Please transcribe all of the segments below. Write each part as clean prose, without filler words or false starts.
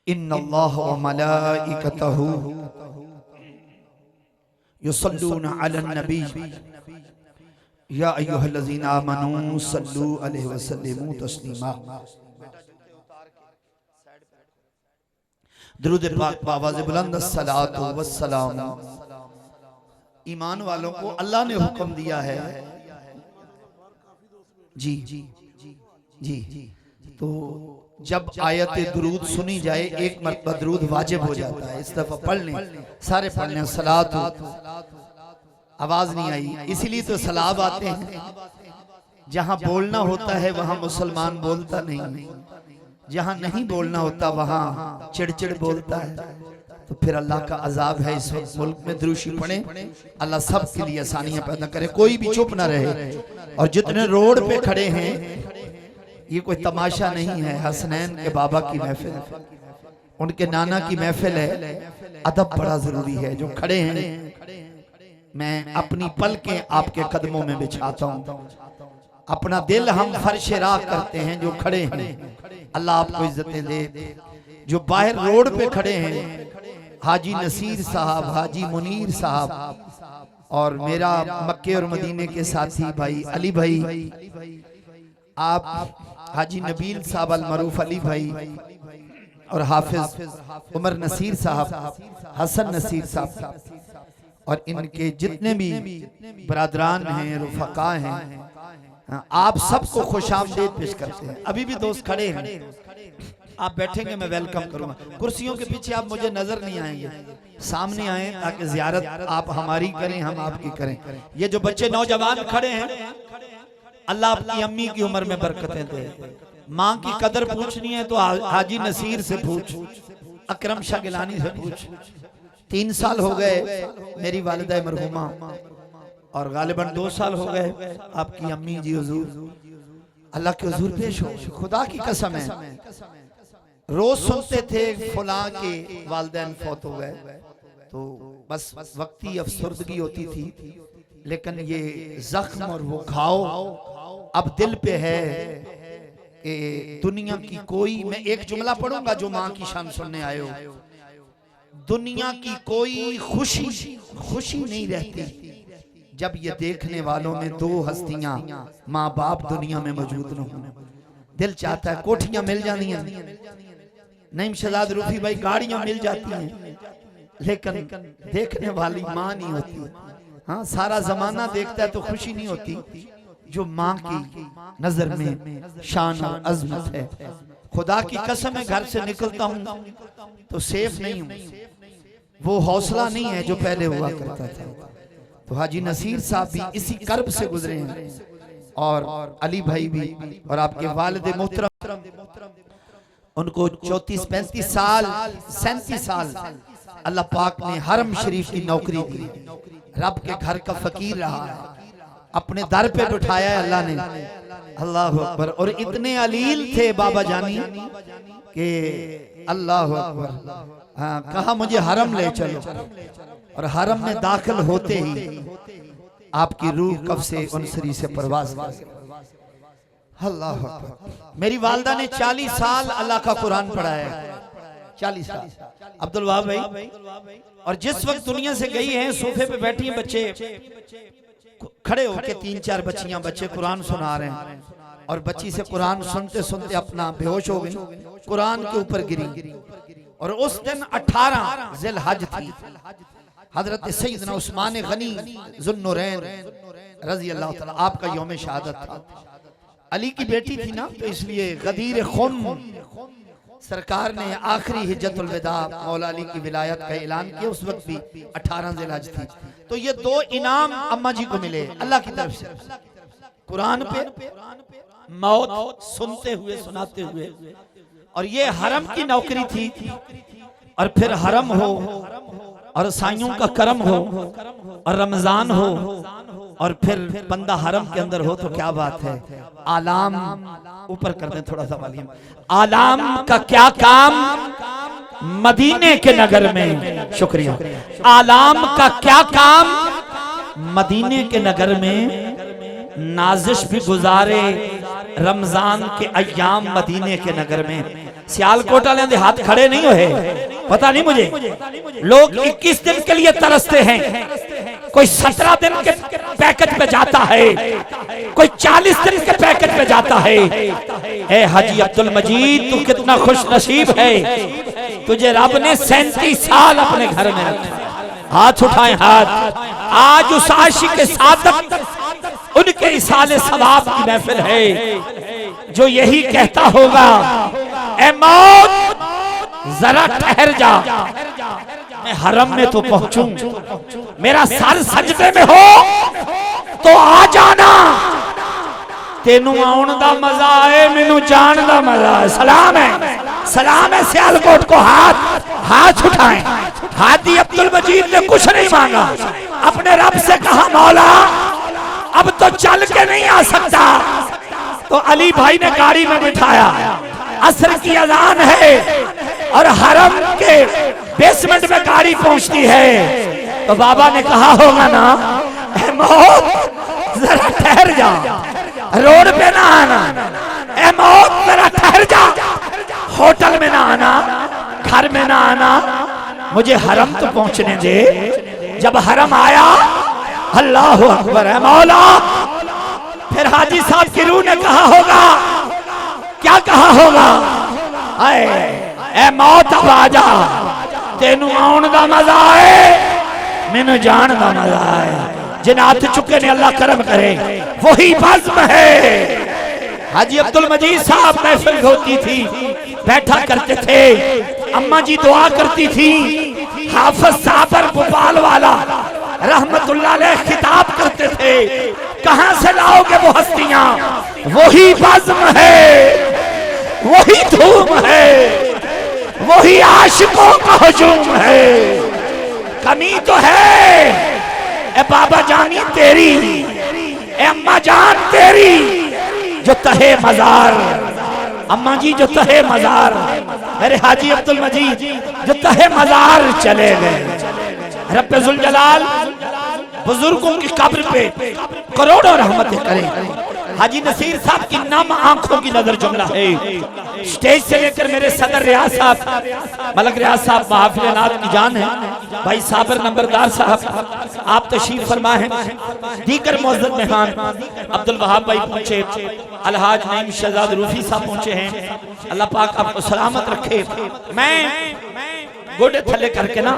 इन्नल्लाह व मलाइकतहु युसल्लूना अलन नबी या अय्युहल्लज़ीना आमनू सल्लू अलैहि वसल्लिमू तस्लीमा। दुरूद पाक आवाज़ बुलंद अस्सलातु वस्सलाम। ईमान वालों को अल्लाह ने हुक्म दिया है जी जी जी जी। तो जब आयत दुरूद सुनी जाए एक मरतबा दुरूद वाजिब हो जाता है। इस दफा पढ़ लें, सारे पढ़ लें। सलात आवाज नहीं आई, इसीलिए तो सलाब आते हैं। जहां बोलना होता है वहां मुसलमान बोलता नहीं, जहां नहीं बोलना होता वहां चिड़चिड़ बोलता है। तो फिर अल्लाह का अजाब है इस वक्त मुल्क में। दुरूशी पढ़े, अल्लाह सब के लिए आसानियां पैदा करे, कोई भी चुप ना रहे। और जितने रोड पे खड़े हैं, ये कोई तमाशा नहीं है। हसनैन के बाबा की महफिल, उनके नाना की महफिल है। अदब बड़ा जरूरी है। जो खड़े हैं, मैं अपनी पलकें आपके कदमों में बिछाता हूँ। अपना दिल हम फर्श राह करते हैं। जो खड़े हैं, अल्लाह आपको इज्जतें दे। जो बाहर रोड पे खड़े हैं, हाजी नसीर साहब, हाजी मुनीर साहब और मेरा मक्के और मदीने के साथी भाई अली भाई, आप हाजी नबील साहब अल मरूफ अली भाई और हाफिज उमर नसीर साहब, हसन नसीर साहब और इनके जितने भी बरादरान हैं, रुफका हैं, आप सबको खुशामदीद पेश करते हैं। अभी भी दोस्त खड़े हैं, आप बैठेंगे मैं वेलकम करूंगा। कुर्सियों के पीछे आप मुझे नजर नहीं आएंगे, सामने आए ताकि जियारत आप हमारी करें, हम आपकी करें। ये जो बच्चे नौजवान खड़े हैं, अल्लाह अपनी अम्मी की उम्र में बरकतें दे। माँ की कदर पूछनी है तो हाजी नसीर से पूछ, अकरम शाह गिलानी से पूछ। 3 साल हो गए मेरी वालिदा मरहुमा, और गालिबन 2 साल हो गए आपकी अम्मी जी हुजूर। अल्लाह के हुजूर पेश हो, खुदा की कसम है। रोज सुनते थे फलां के वालिदैन फौत हो गए, तो बस वक्ती अफसरदगी होती थी। लेकिन ये जख्म और वो घाव अब दिल पे है कि दुनिया की कोई, मैं एक जुमला पढ़ूंगा जो माँ की शान सुनने आए हो। दुनिया की कोई खुशी नहीं रहती जब ये देखने वालों में 2 हस्तियां माँ बाप दुनिया में मौजूद न हो। दिल चाहता है कोठियां मिल जाती हैं, नईम शहजाद रूफी भाई गाड़ियां मिल जाती हैं, लेकिन देखने वाली माँ नहीं होती। हाँ, सारा जमाना देखता है तो खुशी नहीं होती। जो माँ की नजर में शान और अजमत है। खुदा की कसम है, घर से निकलता हूँ तो सेफ नहीं हूँ। वो हौसला नहीं है जो पहले हुआ करता था। तो हाजी नसीर साहब भी इसी कर्ब से गुजरे हैं, और अली भाई भी, और आपके वालिद मोहतरम, उनको 34-35 साल 37 साल अल्लाह पाक ने हरम शरीफ की नौकरी दी। रब के घर का फकीर रहा है, अपने दर पे बिठाया है अल्लाह ने। अल्लाह अकबर। और इतने अलील थे बाबा जानी कि अल्लाह अकबर। हाँ, कहा मुझे हरम ले चलो, और हरम में दाखिल होते ही आपकी रूह कब से उनसरी से परवाज कर। अल्लाह अकबर। मेरी वालदा ने 40 साल अल्लाह का कुरान पढ़ाया है, 40 साल। अब्दुल वहाब भाई, और जिस वक्त दुनिया से गई हैं, सोफे पे बैठी हैं, बच्चे खड़े होके 3-4 बच्चियां बच्चे कुरान सुना रहे हैं, और बच्ची से कुरान सुनते सुनते अपना बेहोश हो गई, कुरान के ऊपर गिरी। और उस दिन 18 ज़िलहज थी। हजरत सैयदना उस्मान गनी ज़ुन्नुरैन रज़ी अल्लाह ताला, आपका यौम शहादत था। अली की बेटी थी ना, तो इसलिए गदीर खुन सरकार ने आखिरी हिज्जतुल विदा मौला अली की विलायत का ऐलान किया। उस वक्त भी 18 ज़िलहज थी। तो ये 2 इनाम अम्मा जी को मिले अल्लाह की तरफ से, कुरान पे मौत सुनते हुए, सुनाते हुए। और ये हरम की नौकरी थी, और फिर हरम हो, और साइयों का करम हो, और रमजान हो, और फिर बंदा हरम के अंदर हो, तो क्या बात है। आलाम ऊपर कर दें थोड़ा सा वॉल्यूम। आलाम का क्या काम मदीने के नगर में, शुक्रिया। आलाम का क्या काम मदीने के नगर में, नाजिश भी गुजारे रमजान के अय्याम मदीने के नगर में। सियालकोट वाले दे हाथ खड़े नहीं हुए, पता नहीं मुझे। लोग 21 दिन के लिए तरसते हैं, कोई 17 दिन के पैकेज पे जाता है, कोई 40 दिन के पैकेज पे जाता है। ए हाजी अब्दुल मजीद, तू कितना खुश नसीब है, तुझे रब ने 37 साल अपने घर में रखा। हाथ उठाएं हाथ। आज उस आशिक के सादक उनके इसाले सवाब की महफिल है जो यही कहता होगा, ए मौत जरा ठहर जा, मैं हरम में तो पहुंचूं, मेरा सर सजदे में हो तो आ जाना, तेनू आउण दा मजा है, मैनू जान दा मजा है। सलाम है, सलाम है सियालकोट को। हाथ उठाएं। हाजी अब्दुल मजीद ने कुछ नहीं मांगा, अपने रब से कहा, मौला अब तो चल के नहीं आ सकता। तो अली भाई ने गाड़ी में बिठाया, असर की अजान है और हरम के बेसमेंट में गाड़ी पहुंचती है। तो बाबा ने कहा होगा ना, मौत जरा ठहर जा, रोड पे ना आना, ए मौत जरा ठहर जा, होटल में ना आना, घर में ना आना, मुझे हरम तो पहुंचने दे। जब हरम आया, अल्लाह अकबर है मौला। फिर हाजी साहब की रूह ने कहा होगा, क्या कहा होगा, ए मौत अब आ जा, तेनू आउण दा मजा है, मैनू जान दा मजा है। जिन हाथ चुके ने अल्लाह करम करे, वही बज़्म है। हाजी अब्दुल मजीद साहब महफिल होती थी, बैठा करते थे, अम्मा जी दुआ करती थी, हाफिज साबर भोपाल वाला रहमतुल्लाह अलैह खिताब करते थे, कहां से लाओगे वो हस्तियां, वही बज़्म है, वही धूम है, वही आशिकों का हुजूम है। कमी तो है ए बाबा जानी तेरी, ए अम्मा जान तेरी, जो तहे मजार, अम्मा जी जो तहे मजार, मेरे हाजी अब्दुल मजीद जो तहे मजार चले गए। रब्बे जुल जलाल बुजुर्गों की कब्र पे करोड़ों रहमतें करे। हाजी नसीर साहब की नम आंखों की नजर जुमला है। स्टेज से लेकर मेरे सदर रियाज साहब, मलक रियाज साहब महफिल नात की जान है, भाई साबर नंबरदार साहब आप तशरीफ फरमा है, दीगर मौजूद मेहमान अब्दुल वहाब भाई पहुंचे, अलहाज नईम शहजाद रूफी साहब पहुंचे हैं, अल्लाह पाक आपको सलामत रखे। मैं गोडे थले करके ना,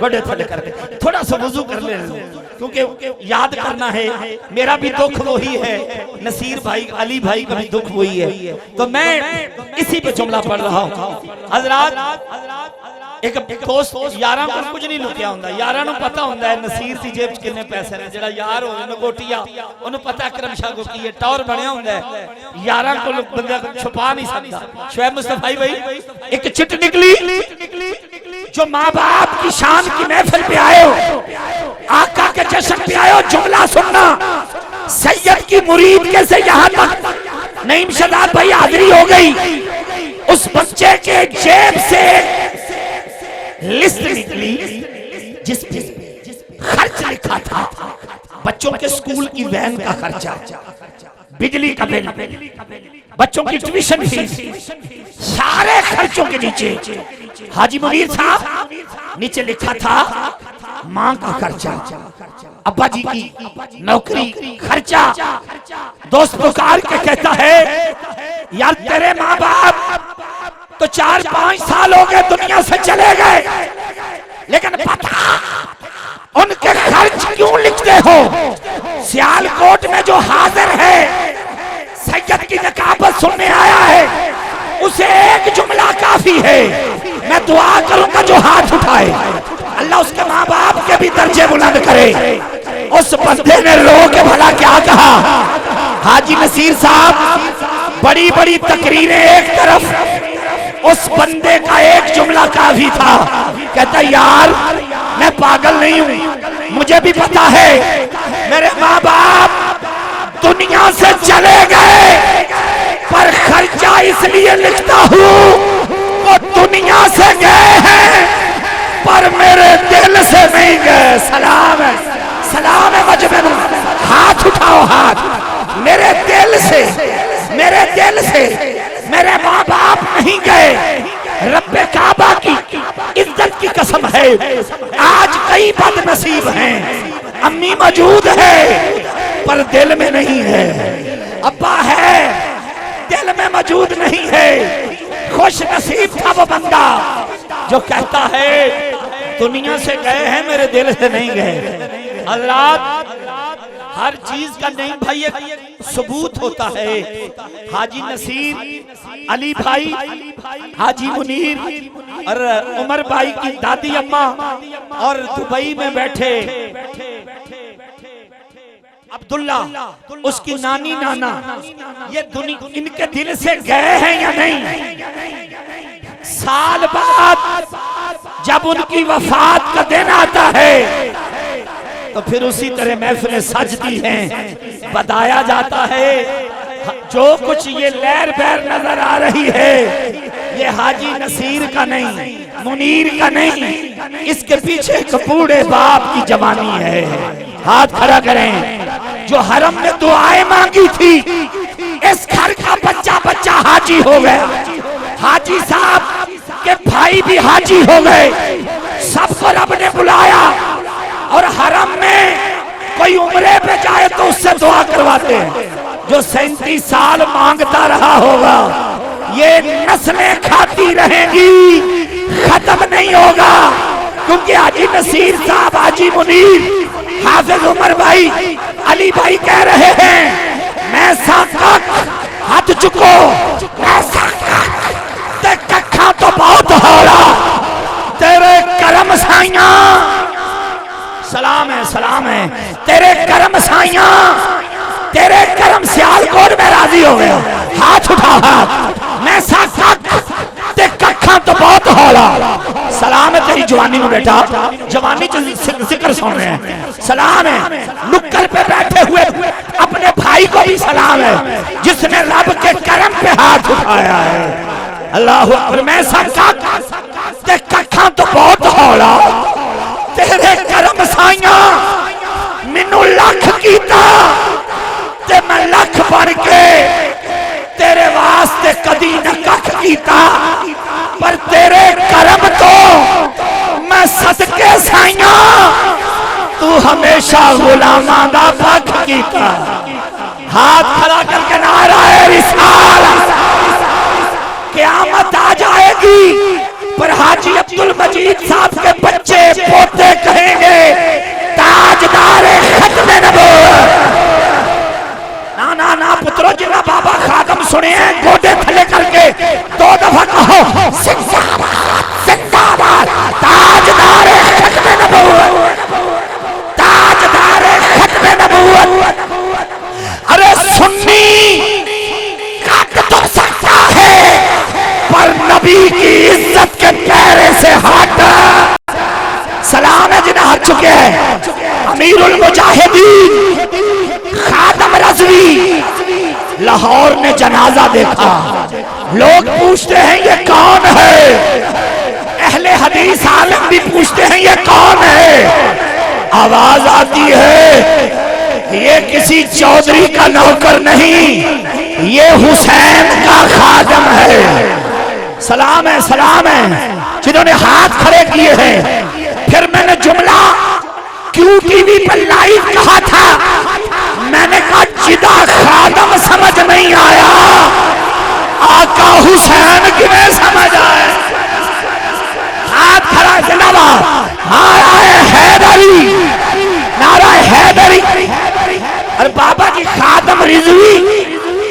गोडे थले करके थोड़ा सा वुजू कर ले, क्योंकि याद करना है, मेरा भी दुख वही है, नसीर भाई अली भाई का भी दुख वही है, तो मैं इसी पे जुमला पढ़ रहा हूँ। हजरात एक दोस्त यारां को कुछ नहीं लुकिया हुंदा, यारां नूं पता हुंदा है नसीर दी जेब च किन्ने पैसे ने, जेड़ा यार होवे नगोटिया ओनू पता करम शाह को की है, टौर बनया हुंदा है, यारां को बंदा छुपा नहीं सकता। शुएब मुस्तफाई भाई एक चिट निकली, जो माँ बाप की शान की महफिल पे आए हो, आका के जश्न पे आए हो, जुमला सुनना, सैयद की मुरीद के से यहाँ तक नईम शहजाद भाई हाजिरी हो गई, उस बच्चे के जेब से लिस्ट निकली जिस पे खर्च लिखा था, बच्चों के स्कूल की वैन का खर्चा, बिजली का बिल, बच्चों की ट्यूशन फीस, सारे खर्चों के नीचे हाजी मुनीर साहब नीचे लिखा था मां का खर्चा, अब्बा जी की नौकरी खर्चा। दोस्त पुकार के कहता है, यार तेरे माँ बाप तो 4-5 साल हो गए दुनिया से चले गए, लेकिन पता उनके खर्च क्यों लिखते हो? सियालकोट में जो हाजिर है, सैयद की नकाबत सुनने आया है, उसे एक जुमला काफी है। मैं दुआ करूंगा जो हाथ उठाए, अल्लाह उसके माँ बाप के भी दर्जे बुलंद करे। उस बंदे ने रो के भला क्या कहा? हाजी नसीर साहब बड़ी बड़ी तकरीरें एक तरफ, उस बंदे का एक जुमला काफी था। कहता यार मैं पागल नहीं हूं, मुझे भी पता है मेरे माँ बाप दुनिया से चले गए, पर खर्चा इसलिए लिखता हूँ वो दुनिया से गए हैं पर मेरे दिल से नहीं गए। सलाम है, सलाम है मजमे में, हाथ उठाओ हाथ, मेरे दिल से मेरे माँ बाप नहीं गए, रब्बे काबा की इज्जत की कसम है, आज कई बदनसीब हैं, अम्मी मौजूद है पर दिल में नहीं है, अब्बा है दिल में मौजूद नहीं है। खुश नसीब था वो बंदा जो कहता है दुनिया से गए हैं मेरे दिल से नहीं गए। हज़रात हर चीज का नहीं भाई एक सबूत होता है। हाजी नसीर, अली भाई, हाजी मुनीर और उमर भाई की दादी अम्मा और दुबई में बैठे अब्दुल्ला, उसकी नानी नाना, ये दुनिया इनके दिल से गए हैं या नहीं? साल बाद जब उनकी वफात का दिन आता है तो फिर उसी तरह महफिलें सजती हैं, बताया जाता है जो कुछ ये लहर बहर नजर आ रही है ये हाजी नसीर का नहीं, मुनीर का नहीं, इसके पीछे कपूरे बाप की जवानी है। हाथ खड़ा करें। जो हरम में दुआएं मांगी थी, इस घर का बच्चा बच्चा हाजी हो गया, हाजी साहब के भाई भी हाजी हो गए, सबको रब ने बुलाया और हरम में कोई उम्रे पे जाए तो उससे दुआ करवाते हैं। जो 37 साल मांगता रहा होगा ये नस्लें खाती रहेंगी, खत्म नहीं होगा, क्योंकि हाजी नसीर साहब, हाजी मुनीर, हाफिज उमर भाई, अली भाई कह रहे हैं मैं साकक हाथ चुको, मैं साकक ते कखा तो बहुत होला, तेरे करम साइया, सलाम है तेरे करम साइया, तेरे करम सियालकोट में राजी हो गया। हाथ उठा, मैं साकक ते कखा तो बहुत होला। सलाम है तेरी जवानी में बेटा, जवानी जिक्र सुन रहे हैं, सलाम है। नुक्कड़ पे बैठे हुए अपने भाई को भी सलाम है जिसने रब के करम पे हाथ उठाया है। अल्लाह अकबर। मैं साकक ते कखा तो बहुत होला, तेरे करम साइया मैनू लख कीता ते मैं लख बन के तेरे वास्ते कदी न कख कीता, पर तेरे करम तो मैं सदके साइया तू हमेशा गुलामां दा पख कीता। हाथ खड़ा करके नाराए रिसालत। क़यामत आ जाएगी पर हाजी अब्दुल मजीद साहब के बच्चे पोते कहेंगे ताजदार खत्मे नबूवत। ना पुत्रों, जिन्हें बाबा खादम सुने हैं गोदे थले करके 2 दफा कहो जिंदाबाद जिंदाबाद, ताजदार खत्मे नबूवत, ताजदार खत्मे नबूवत। अरे सुन्नी काट तो सकता है पर नबी की इज्जत के पैरे से हट। सलाम है जिन्हें हट चुके हैं अमीरुल मुजाहिदीन खादम रज़वी, लाहौर ने जनाजा देखा, लोग पूछते हैं ये कौन है, अहले हदीस आलम भी पूछते हैं ये कौन है। आवाज आती है ये किसी चौधरी का नौकर नहीं, ये हुसैन का खादम है। सलाम है जिन्होंने हाथ खड़े किए हैं। फिर मैंने जुमला क्यों टीवी पर लाइव कहा था, मैंने कहा जिदा खादम समझ नहीं आया, आका हुसैन किमें समझ आया। हाथ खड़ा जिंदाबाद, नाराए हैदरी, नाराए हैदरी। और बाबा जी खादम रिजवी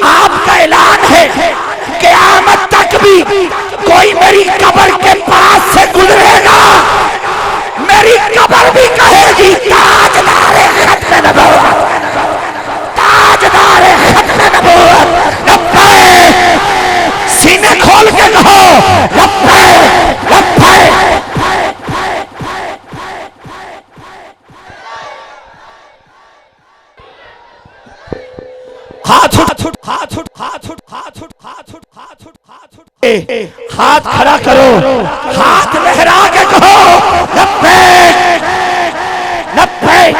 आपका ऐलान है क़यामत तक भी कोई मेरी कब्र के पास से गुजरेगा मेरी कब्र भी कहेगी ताजदार खत्मे नबूवत, ताजदार खत्मे नबूवत। लब्बैक, सीने खोल के कहो लब्बैक लब्बैक। हाथ उठ, हाथ उठ, हाथ उठ, हाथ उठ, हाथ उठ, हाथ उठ, हाथ उठ, हाथ खड़ा करो, हाथ लहरा के कहो लब्बैक लब्बैक।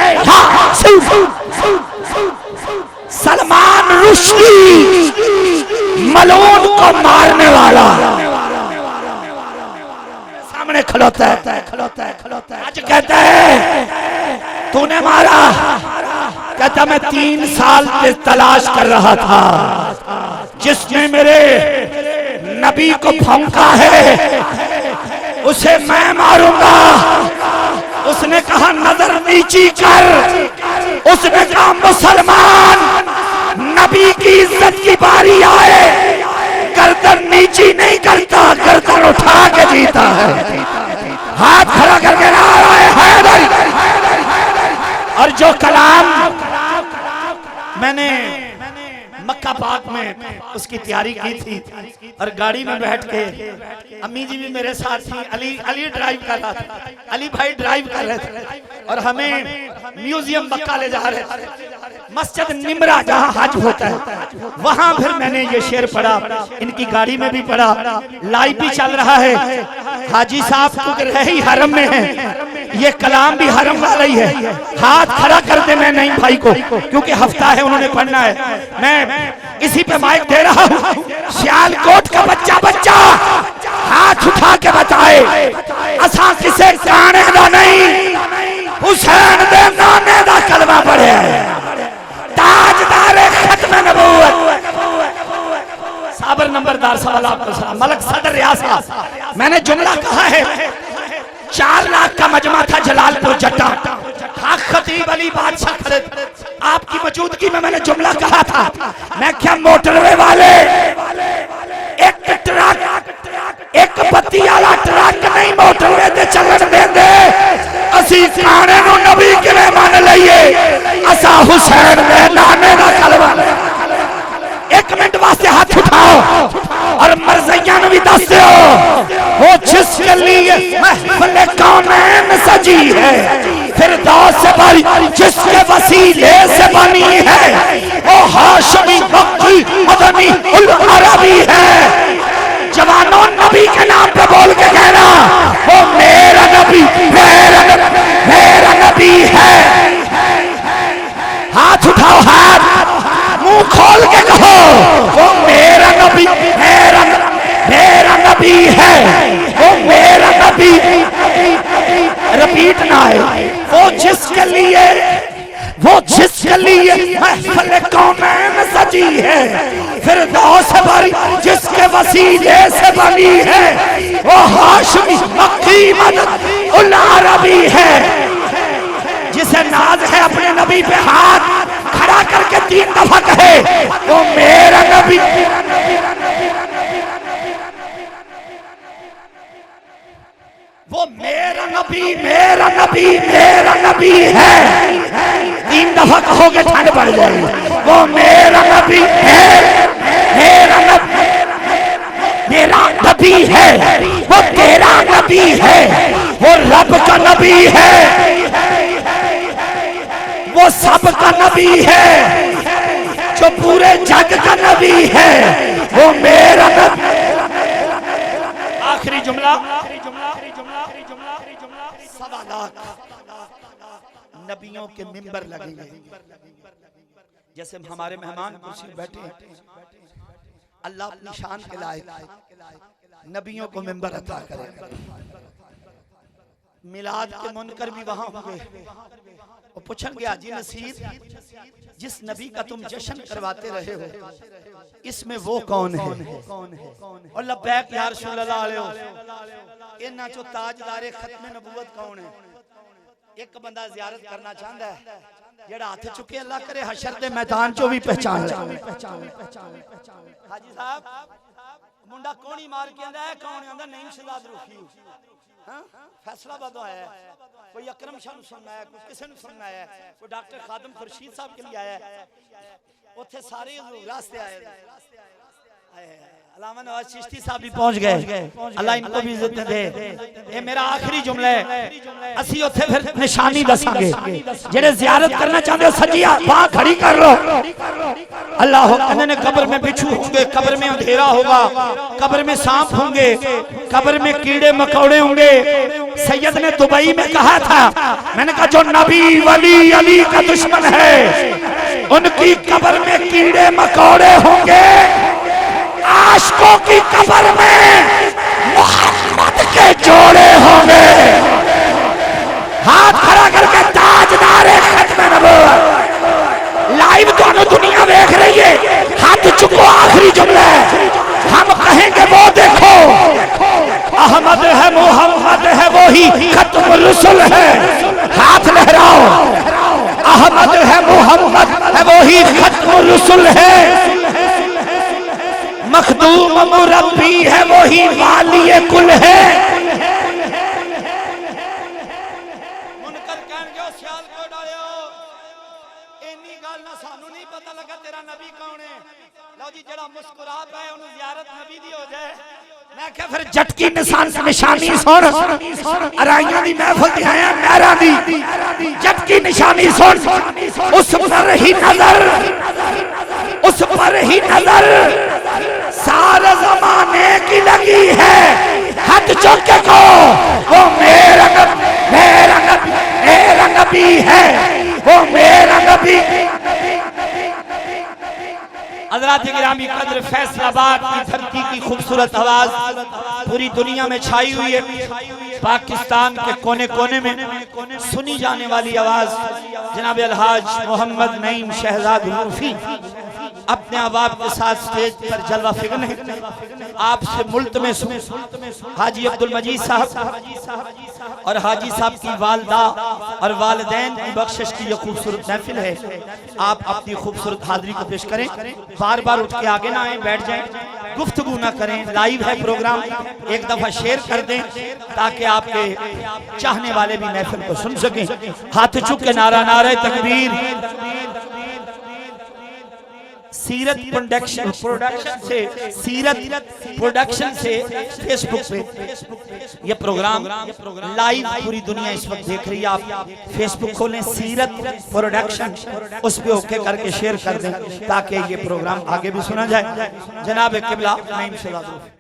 सलमान रुश्दी मलून को सामने खलोता है। आज कहता है तूने मारा, कहता मैं 3 साल से तलाश कर रहा था, जिसने मेरे नबी को फौंका है उसे मैं मारूंगा। उसने कहा नजर नीची कर, उसने कहा मुसलमान नबी की इज्जत की बारी आए गर्दन नीची नहीं करता, गर्दन उठा के जीता है। हाथ खड़ा करके नाराए हैदर। और जो कलाम मैंने मक्का पाक में उसकी तैयारी की थी और गाड़ी में बैठ के, अम्मी जी भी मेरे साथ थी, अली ड्राइव कर रहा था, अली भाई ड्राइव कर रहे थे और हमें म्यूजियम मक्का ले जा रहे थे, मस्जिद निमरा जहाँ हज होता है वहां। फिर मैंने ये शेर पढ़ा, इनकी गाड़ी में भी पढ़ा, लाइव भी चल रहा है। हाजी साहब तो रहे हरम में है, ये कलाम भी हरम वाला ही है। हाथ खड़ा कर दे मैं नहीं भाई को, क्योंकि हफ्ता है उन्होंने पढ़ना है। मैं इसी पे माइक दे रहा हूँ। सियालकोट का बच्चा हाथ उठा के बताए असा किसे गाने दा नहीं, हुसैन दे नाने दा कलमा पढ़े, ताजदार खत्म नबूवत साबर नंबरदार सलाम मलक सदर रियासत। मैंने जुमला कहा है 4 लाख का मजमा था जलालपुर जट्टा, हाँ खतीब अली बादशाह खड़े, आपकी मौजूदगी में मैंने जुमला कहा था। मैं क्या मोटरवे वाले एक ट्रक, एक बत्ती वाला ट्रक नहीं मोटरवे ते चलन देंदे, असी खाने नु नबी किवें मान लईए, असा हुसैन दे नाने दा कलमा। 1 मिनट वास्ते हाथ उठाओ और मरज़िया भी दस दो, वो जिसके लिए महफिल कौनैन सजी है, फिरदौस से बड़ी जिसके वसीले से बनी है, वो हाशमी मक्की मदनी उल अरबी है। जवानों नबी के नाम पे बोल के कहना, वो मेरा नबी मेरा नबी है। हाथ उठाओ, हाथ मुंह खोल के कहो, वो मेरा नबी मेरा नबी है, वो मेरा नबी। रिपीट ना है, वो जिसके लिए महफिल कौनैन सजी है, फिरदौस बरी जिसके वसीले से बनी है, वो हाशमी मक्की मदनी उल अरबी है। जिसे नाज है अपने नबी पे हाथ खड़ा करके 3 दफा कहे, वो मेरा नबी वो मेरा नबी है। 3 दफा कहोगे ठंड पड़ जाएगी। वो मेरा नबी है, मेरा नबी है, वो तेरा नबी है, वो रब का नबी है, वो सब का नबी है, जो पूरे जग का नबी है, वो मेरा नबी। आखिरी जुमला, 1.25 लाख नबियों के मिंबर लगेंगे। जैसे हमारे मेहमान कुर्सी बैठे हैं, अल्लाह अपनी शान के लायक नबियों को मिंबर अता करेगा। मिलाद के मुनकर भी वहां होंगे, वो पूछेंगे हाजी नसीर जिस नबी का तुम जश्न करवाते रहे हो, इसमें वो कौन है? और लब्बैक या रसूल अल्लाह अलैहि इन्हां चो ताजदारे खत्म नबूवत कौन है? एक बंदा जियारत करना चाहता है, जेड़ा हाथ चुके अल्लाह करे हशर दे मैदान चो भी पहचान जाए। हाजी साहब मुंडा कोणी मार के आंदा है, कौन आंदा नहीं शहजाद रुखी, हां फैसलाबाद आया है, कोई अकरम शाह सुनना है, कोई किसी ने सुनना है, कोई डॉक्टर खादम खुर्शीद साहब के लिए आया है, उथे सारे रास्ते आए। अल्लामा नवाज चिश्ती साहब भी पहुंच गए, अल्लाह इनको भी इज्जत दे। ये मेरा आखिरी जुमला है, असी उथे फिर निशानी दसांगे। जेड़े जियारत करना चाहते हो सजिया बाह खड़ी कर लो। अल्लाह कहने ने कब्र में बिच्छू होंगे, कब्र में अंधेरा होगा, कब्र में सांप होंगे, कब्र में कीड़े मकोड़े होंगे। सैयद ने दुबई में कहा था, मैंने कहा जो नबी वली अली का दुश्मन है उनकी कब्र में कीड़े मकोड़े होंगे, आशिकों की कब्र में मोहम्मद के जोड़े अहमद है मोहम्मद है वही खत्म रसूल है। हाथ लहराओ। अहमद है मोहम्मद है वही खत्म रसूल है। मखदूम मुरब्बी है वही वाली कुल है। फिर झटकी निशानी सुन अराइयां दी महफिल दी आया मेरा दी झटकी निशानी सुन। उस पर ही नजर, उस पर ही नजर सारे जमाने की लगी है। हाथ चुक के को वो मेरा नबी है, वो मेरा नबी। हज़रात गिरामी कद्र फैसलाबाद की धरती की खूबसूरत आवाज पूरी दुनिया में छाई हुई है। पाकिस्तान के कोने कोने में सुनी जाने वाली आवाज जनाब अलहाज मोहम्मद नईम शहजाद रूफी अपने अहबाब के साथ स्टेज पर जलवा फिगर है। आपसे मुल्क में हाजी अब्दुल मजीद साहब और हाजी साहब की वालदा और वालिदैन की बख्शिश की यह खूबसूरत महफिल है। आप अपनी खूबसूरत हाजिरी को पेश करें। बार बार उठ के आगे ना आए, बैठ जाएं, गुफ्तगू ना करें। लाइव है प्रोग्राम, एक दफा शेयर कर दें ताकि आपके चाहने वाले भी महफिल को सुन सकें। हाथ चुक के नारा नारे तकबीर। सीरत प्रोडक्शन से फेसबुक पे यह प्रोग्राम लाइव पूरी दुनिया इस वक्त देख रही है। आप फेसबुक खोलें सीरत प्रोडक्शन, उस पे ओके करके शेयर कर दें ताकि ये प्रोग्राम आगे भी सुना जाए। जनाब किबला नईम शहजाद